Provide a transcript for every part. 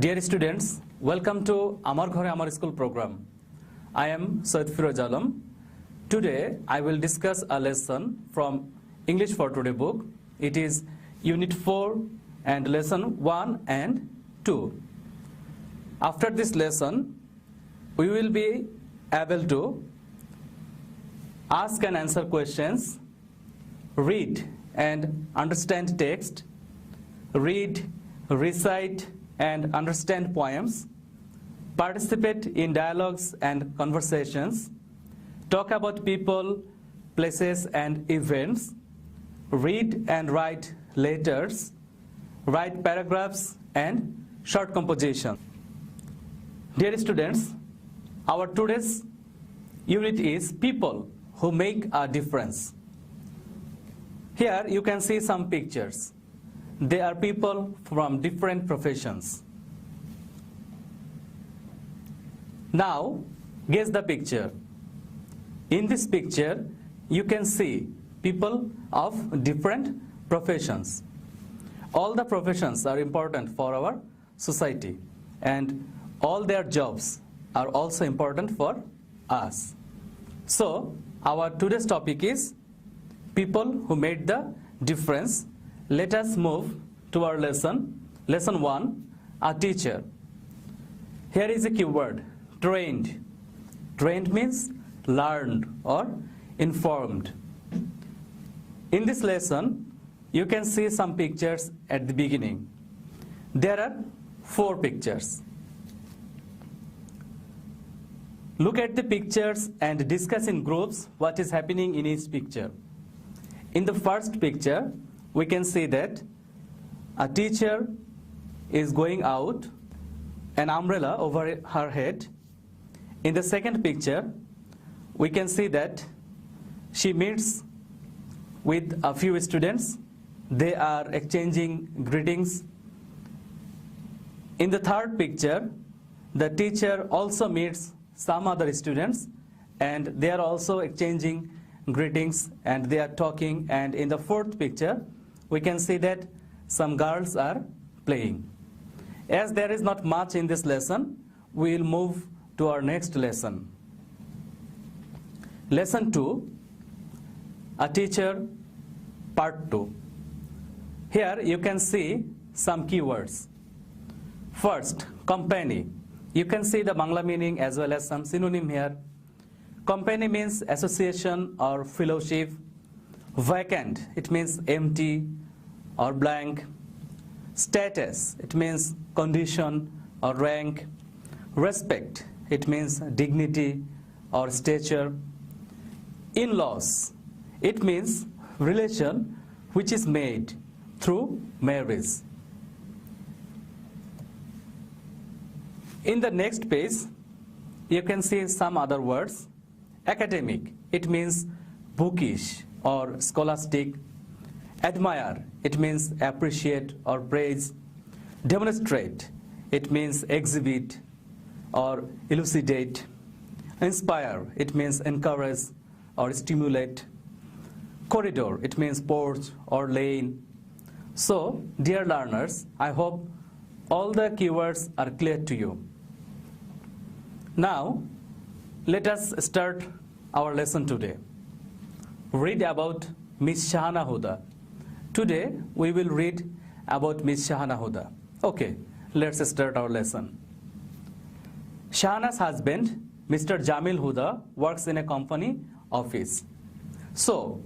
Dear students, welcome to Amar Gore Amar School program. I am Said Firoz Alam. Today I will discuss a lesson from English for Today book. It is Unit 4 and Lesson 1 and 2. After this lesson, we will be able to ask and answer questions, read and understand text, read, recite and understand poems, participate in dialogues and conversations, talk about people, places and events, read and write letters, write paragraphs and short composition. Dear students, our today's unit is people who make a difference. Here you can see some pictures. They are people from different professions. Now, guess the picture. In this picture, you can see people of different professions. All the professions are important for our society, and all their jobs are also important for us. So, our today's topic is people who made the difference. Let us move to our lesson. Lesson 1, a teacher. Here is a keyword, trained. Trained means learned or informed. In this lesson, you can see some pictures at the beginning. There are 4 pictures. Look at the pictures and discuss in groups what is happening in each picture. In the first picture, we can see that a teacher is going out, an umbrella over her head. In the second picture, we can see that she meets with a few students. They are exchanging greetings. In the third picture, the teacher also meets some other students and they are also exchanging greetings and they are talking. And in the fourth picture, we can see that some girls are playing. As there is not much in this lesson, we will move to our next lesson. Lesson 2, a teacher, part 2. Here you can see some keywords. First, company. You can see the Bangla meaning as well as some synonym here. Company means association or fellowship. Vacant, it means empty or blank. Status, it means condition or rank. Respect, it means dignity or stature. In-laws, it means relation which is made through marriage. In the next page, you can see some other words. Academic, it means bookish or scholastic. Admire, it means appreciate or praise. Demonstrate, it means exhibit or elucidate. Inspire, it means encourage or stimulate. Corridor, it means porch or lane. So, dear learners, I hope all the keywords are clear to you. Now, let us start our lesson today. Read about Miss Shahana Huda. Today, we will read about Miss Shahana Huda. Okay, let's start our lesson. Shahana's husband, Mr. Jamil Huda, works in a company office. So,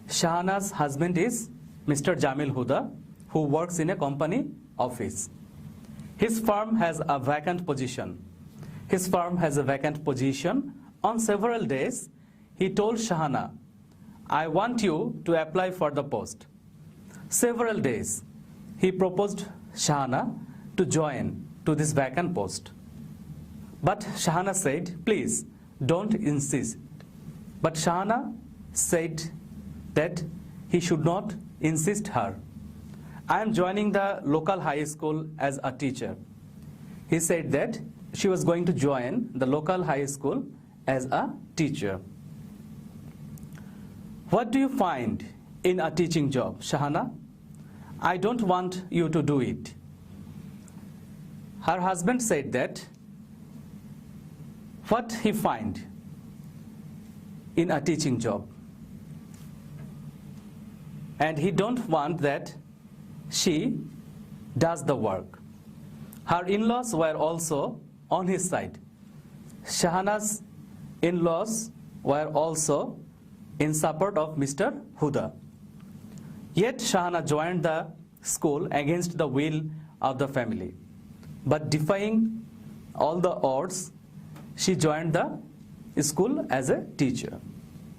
Shahana's husband is Mr. Jamil Huda, who works in a company office. His firm has a vacant position. His firm has a vacant position. On several days, he told Shahana, I want you to apply for the post. Several days, he proposed Shahana to join to this vacant post. But Shahana said, please, don't insist. But Shahana said that he should not insist her. I am joining the local high school as a teacher. He said that she was going to join the local high school as a teacher. What do you find in a teaching job, Shahana? I don't want you to do it. her husband said that what he find in a teaching job, and he don't want that she does the work. Her in-laws were also on his side. Shahana's in-laws were also in support of Mr. Huda. Yet Shahana joined the school against the will of the family. But defying all the odds, she joined the school as a teacher.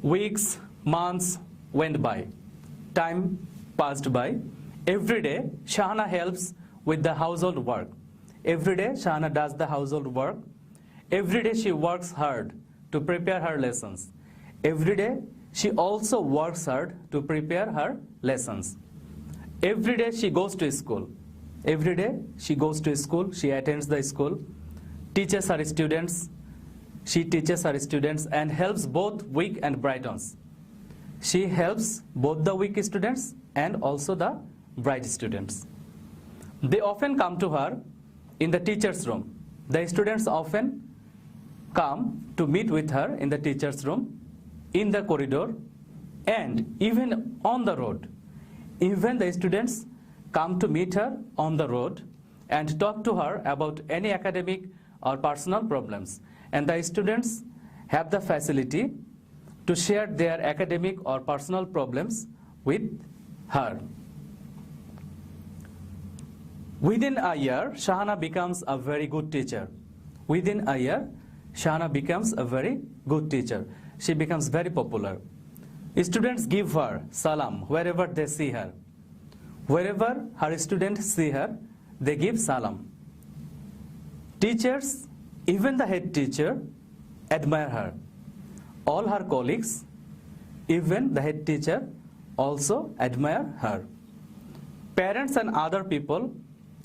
Weeks, months went by. Time passed by. Every day, Shahana helps with the household work. Every day, Shahana does the household work. Every day, she works hard to prepare her lessons. Every day, she also works hard to prepare her lessons. Every day, she goes to school. Every day, she goes to school. She attends the school, teaches her students. She teaches her students and helps both weak and bright ones. She helps both the weak students and also the bright students. They often come to her in the teacher's room. The students often come to meet with her in the teacher's room, in the corridor, and even on the road. Even the students come to meet her on the road and talk to her about any academic or personal problems. And the students have the facility to share their academic or personal problems with her. Within a year, Shahana becomes a very good teacher. Within a year, Shahana becomes a very good teacher. She becomes very popular. Students give her salam wherever they see her. Wherever her students see her, they give salam. Teachers, even the head teacher, admire her. All her colleagues, even the head teacher, also admire her. Parents and other people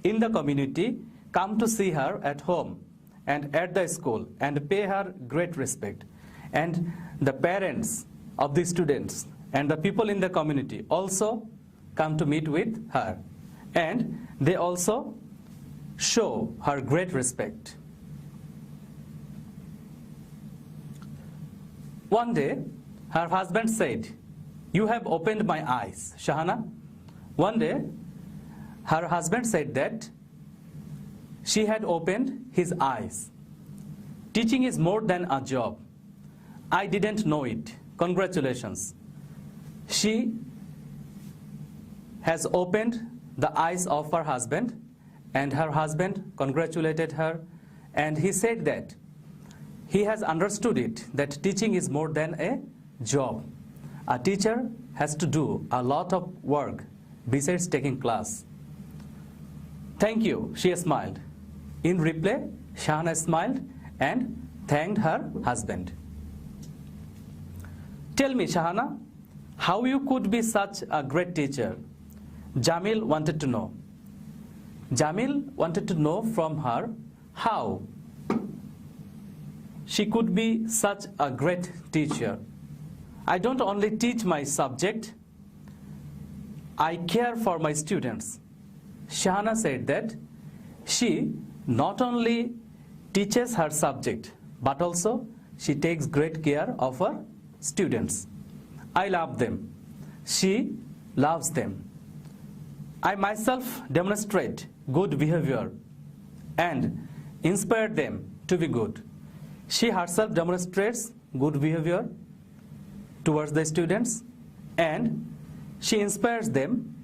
in the community come to see her at home and at the school and pay her great respect. And the parents of the students and the people in the community also come to meet with her. And they also show her great respect. One day, her husband said, "You have opened my eyes, Shahana." One day, her husband said that she had opened his eyes. Teaching is more than a job. I didn't know it. Congratulations. She has opened the eyes of her husband, and her husband congratulated her, and he said that he has understood it, that teaching is more than a job. A teacher has to do a lot of work besides taking class. Thank you, she smiled. In reply, Shahana smiled and thanked her husband. Tell me, Shahana, how you could be such a great teacher? Jamil wanted to know. Jamil wanted to know from her how she could be such a great teacher. I don't only teach my subject, I care for my students. Shahana said that she not only teaches her subject, but also she takes great care of her students. I love them. She loves them. I myself demonstrate good behavior and inspire them to be good. She herself demonstrates good behavior towards the students and she inspires them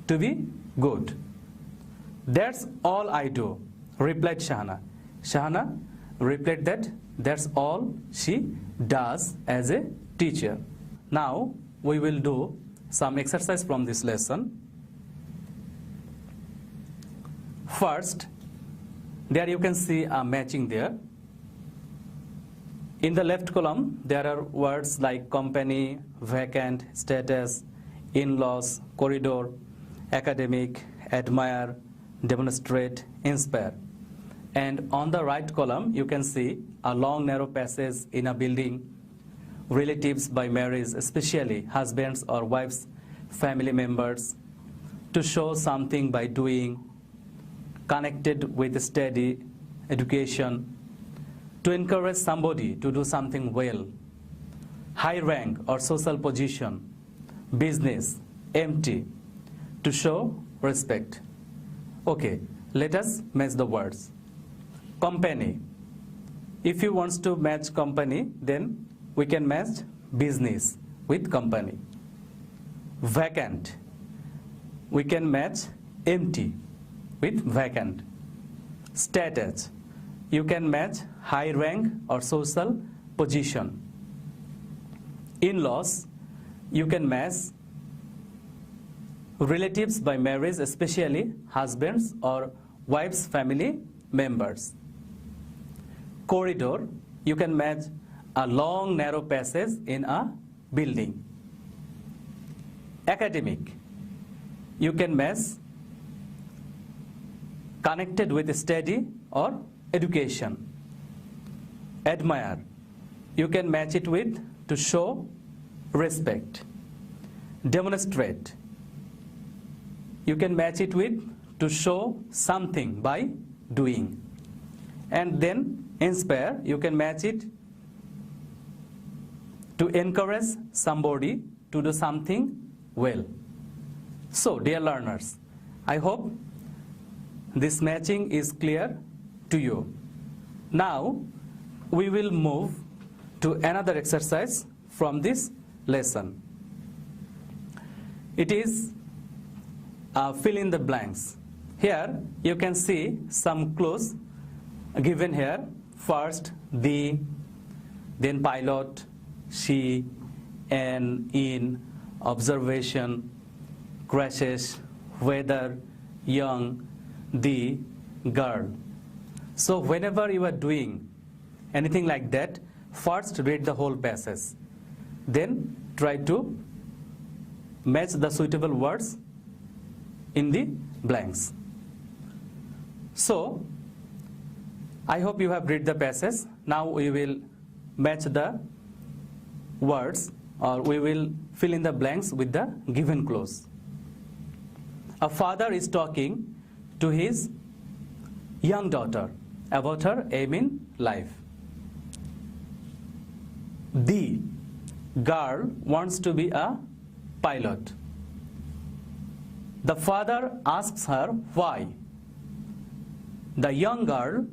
to be good. That's all I do, replied Shahana. Shahana replied that that's all she does as a teacher. Now we will do some exercise from this lesson. First, there you can see a matching there. In the left column, there are words like company, vacant, status, in-laws, corridor, academic, admire, demonstrate, inspire. And on the right column, you can see a long narrow passage in a building, relatives by marriage, especially husbands or wives, family members, to show something by doing, connected with study, education, to encourage somebody to do something well, high rank or social position, business, empty, to show respect. Okay, let us match the words. Company. If you want to match company, then we can match business with company. Vacant. We can match empty with vacant. Status. You can match high rank or social position. In-laws. You can match relatives by marriage, especially husbands or wives' family members. Corridor. You can match a long narrow passage in a building. Academic. You can match connected with study or education. Admire. You can match it with to show respect. Demonstrate. You can match it with to show something by doing. And then inspire. You can match it to encourage somebody to do something well. So, dear learners, I hope this matching is clear to you. Now, we will move to another exercise from this lesson. It is fill in the blanks. Here, you can see some clues given here. First, the, then pilot, she, an, in, observation, crashes, weather, young, the, girl. So whenever you are doing anything like that, first read the whole passage. Then try to match the suitable words in the blanks. So, I hope you have read the passage. Now we will match the words, or we will fill in the blanks with the given clues. A father is talking to his young daughter about her aim in life. The girl wants to be a pilot. The father asks her why. The young girl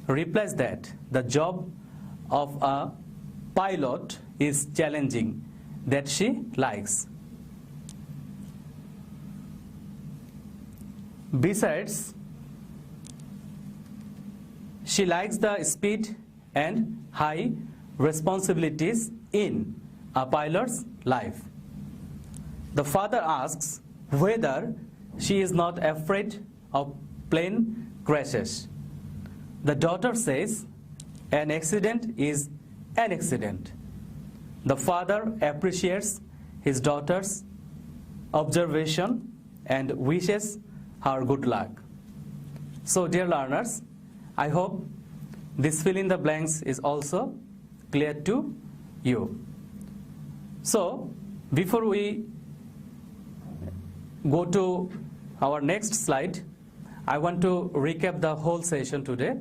replies that the job of a pilot is challenging, that she likes. Besides, she likes the speed and high responsibilities in a pilot's life. The father asks whether she is not afraid of plane crashes. The daughter says an accident is an accident. The father appreciates his daughter's observation and wishes her good luck. So, dear learners, I hope this fill in the blanks is also clear to you. So, before we go to our next slide, I want to recap the whole session today.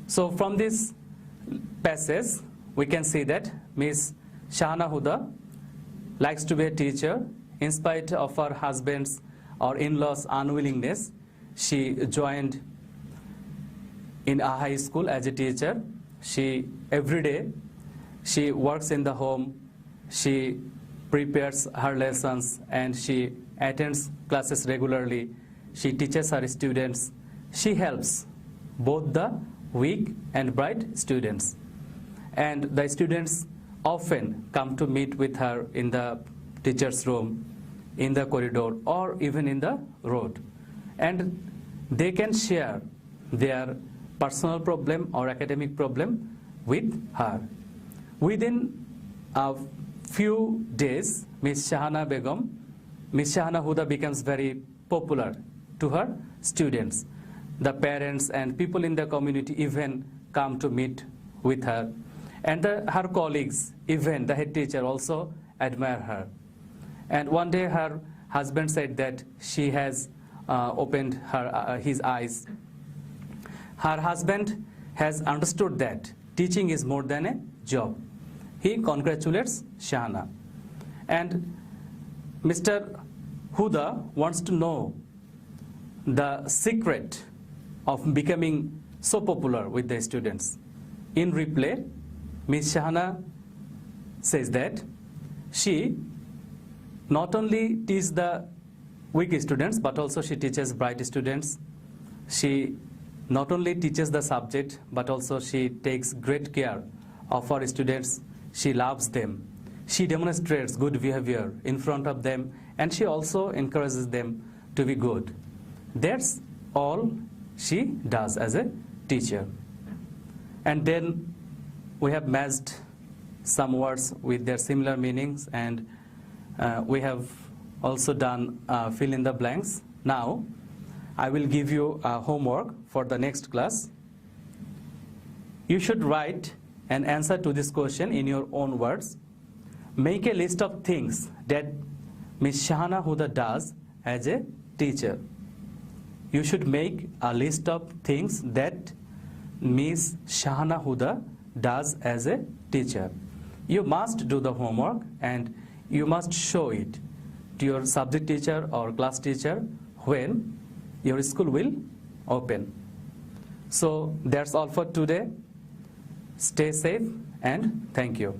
So, from this passage, we can see that Miss Shahana Huda likes to be a teacher. In spite of her husband's or in-laws' unwillingness, she joined in a high school as a teacher. She every day she works in the home, she prepares her lessons, and she attends classes regularly. She teaches her students. She helps both the weak and bright students. And the students often come to meet with her in the teacher's room, in the corridor, or even in the road. And they can share their personal problem or academic problem with her. Within a few days, Miss Shahana Huda becomes very popular to her students. The parents and people in the community even come to meet with her. And her colleagues, even the head teacher, also admire her. And one day her husband said that she has opened his eyes. Her husband has understood that teaching is more than a job. He congratulates Shahana. And Mr. Huda wants to know the secret of becoming so popular with the students. In reply, Miss Shahana says that she not only teaches the weak students, but also she teaches bright students. She not only teaches the subject, but also she takes great care of her students. She loves them. She demonstrates good behavior in front of them, and she also encourages them to be good. That's all she does as a teacher. And then we have matched some words with their similar meanings, and we have also done fill in the blanks. Now I will give you homework for the next class. You should write an answer to this question in your own words. Make a list of things that Miss Shahana Huda does as a teacher. You should make a list of things that Miss Shahana Huda does as a teacher. You must do the homework and you must show it to your subject teacher or class teacher when your school will open. So that's all for today. Stay safe and thank you.